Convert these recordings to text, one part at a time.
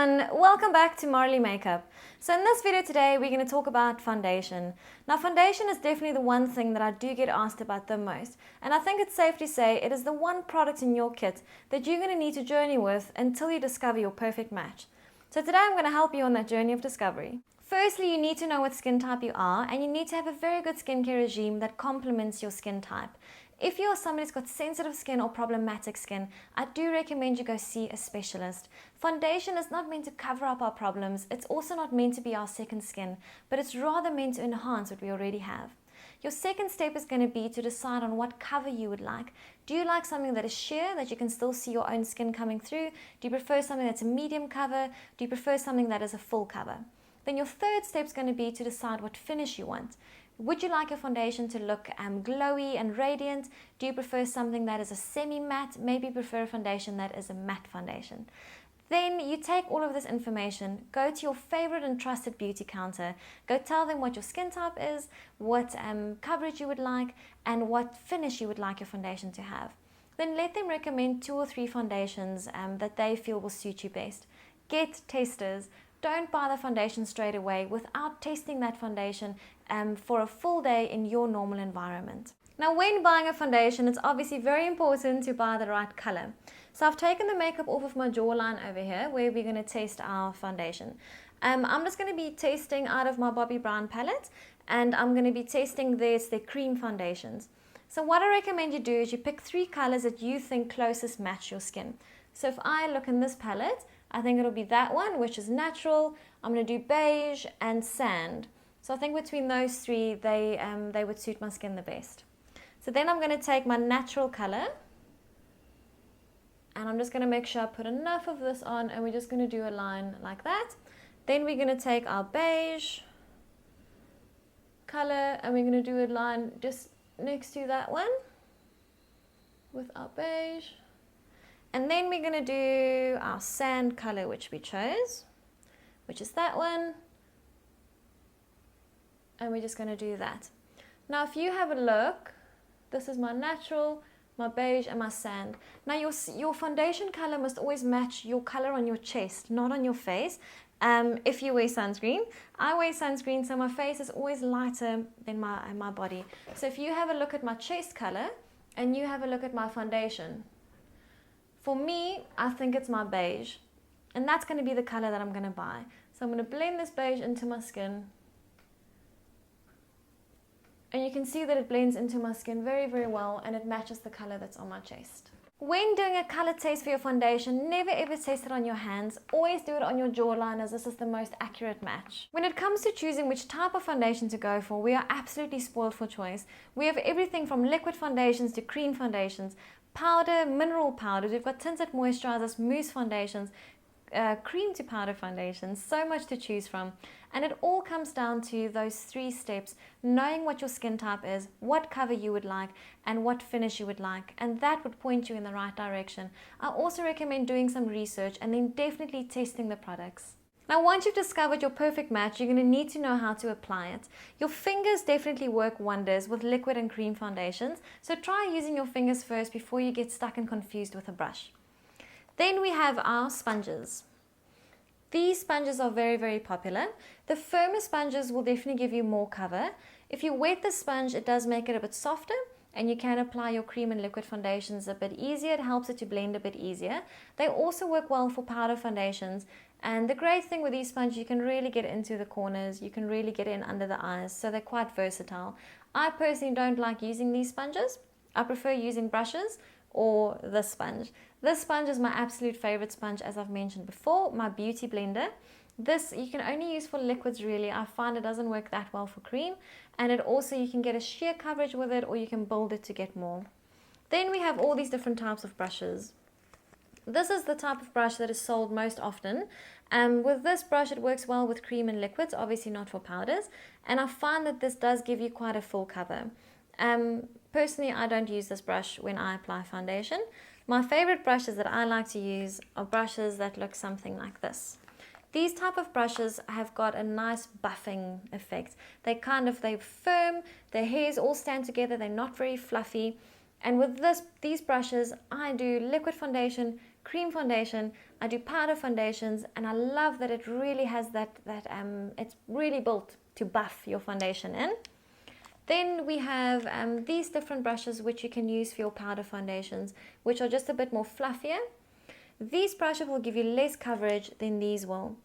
everyone, welcome back to Marley Makeup. So in this video today we're going to talk about foundation. Now foundation is definitely the one thing that I do get asked about the most, and I think it's safe to say it is the one product in your kit that you're going to need to journey with until you discover your perfect match. So today I'm going to help you on that journey of discovery. Firstly, you need to know what skin type you are, and you need to have a very good skincare regime that complements your skin type. If you're somebody who's got sensitive skin or problematic skin, I do recommend you go see a specialist. Foundation is not meant to cover up our problems. It's also not meant to be our second skin, but it's rather meant to enhance what we already have. Your second step is going to be to decide on what cover you would like. Do you like something that is sheer, that you can still see your own skin coming through? Do you prefer something that's a medium cover? Do you prefer something that is a full cover? Then your third step is going to be to decide what finish you want. Would you like your foundation to look glowy and radiant? Do you prefer something that is a semi-matte? Maybe you prefer a foundation that is a matte foundation. Then you take all of this information, go to your favorite and trusted beauty counter, go tell them what your skin type is, what coverage you would like, and what finish you would like your foundation to have. Then let them recommend 2 or 3 foundations that they feel will suit you best. Get testers. Don't buy the foundation straight away without testing that foundation for a full day in your normal environment. Now when buying a foundation, it's obviously very important to buy the right color. So I've taken the makeup off of my jawline over here where we're going to test our foundation. I'm just going to be testing out of my Bobbi Brown palette, and I'm going to be testing their cream foundations. So what I recommend you do is you pick 3 colors that you think closest match your skin. So if I look in this palette, I think it'll be that one, which is natural. I'm going to do beige and sand. So I think between those 3, they would suit my skin the best. So then I'm going to take my natural color, and I'm just going to make sure I put enough of this on, and we're just going to do a line like that. Then we're going to take our beige color, and we're going to do a line just next to that one with our beige. And then we're going to do our sand color, which we chose, which is that one. And we're just going to do that. Now, if you have a look, this is my natural, my beige, and my sand. Now, your foundation color must always match your color on your chest, not on your face. If you wear sunscreen, I wear sunscreen, so my face is always lighter than my body. So if you have a look at my chest color, and you have a look at my foundation, for me, I think it's my beige, and that's going to be the color that I'm going to buy. So I'm going to blend this beige into my skin, and you can see that it blends into my skin very, very well, and it matches the color that's on my chest. When doing a color test for your foundation, never ever test it on your hands. Always do it on your jawline, as this is the most accurate match. When it comes to choosing which type of foundation to go for, we are absolutely spoiled for choice. We have everything from liquid foundations to cream foundations, powder, mineral powders, we've got tinted moisturizers, mousse foundations, cream to powder foundations, so much to choose from. And it all comes down to those 3 steps: knowing what your skin type is, what cover you would like, and what finish you would like, and that would point you in the right direction. I also recommend doing some research and then definitely testing the products. Now, once you've discovered your perfect match, you're going to need to know how to apply it. Your fingers definitely work wonders with liquid and cream foundations, so try using your fingers first before you get stuck and confused with a brush. Then we have our sponges. These sponges are very, very popular. The firmer sponges will definitely give you more cover. If you wet the sponge, it does make it a bit softer, and you can apply your cream and liquid foundations a bit easier. It helps it to blend a bit easier. They also work well for powder foundations. And the great thing with these sponges, you can really get into the corners, you can really get in under the eyes, so they're quite versatile. I personally don't like using these sponges. I prefer using brushes or this sponge. This sponge is my absolute favorite sponge, as I've mentioned before, my beauty blender. This you can only use for liquids really. I find it doesn't work that well for cream, and it also, you can get a sheer coverage with it, or you can build it to get more. Then we have all these different types of brushes. This is the type of brush that is sold most often. With this brush, it works well with cream and liquids, obviously not for powders, and I find that this does give you quite a full cover. Personally, I don't use this brush when I apply foundation. My favorite brushes that I like to use are brushes that look something like this. These type of brushes have got a nice buffing effect. They're firm, their hairs all stand together, they're not very fluffy. And with these brushes, I do liquid foundation, cream foundation, I do powder foundations, and I love that it really has it's really built to buff your foundation in. Then we have these different brushes which you can use for your powder foundations, which are just a bit more fluffier. These brushes will give you less coverage than these will.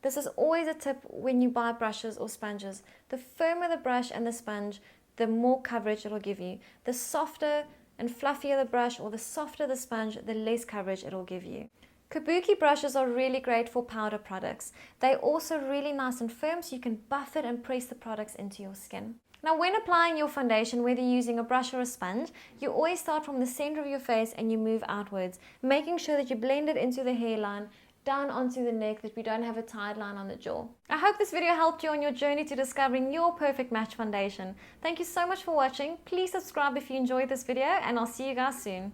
This is always a tip when you buy brushes or sponges. The firmer the brush and the sponge, the more coverage it will give you. The softer and fluffier the brush or the softer the sponge, the less coverage it will give you. Kabuki brushes are really great for powder products. They're also really nice and firm, so you can buff it and press the products into your skin. Now, when applying your foundation, whether you're using a brush or a sponge, you always start from the center of your face and you move outwards, making sure that you blend it into the hairline, down onto the neck, that we don't have a tight line on the jaw. I hope this video helped you on your journey to discovering your perfect match foundation. Thank you so much for watching. Please subscribe if you enjoyed this video, and I'll see you guys soon.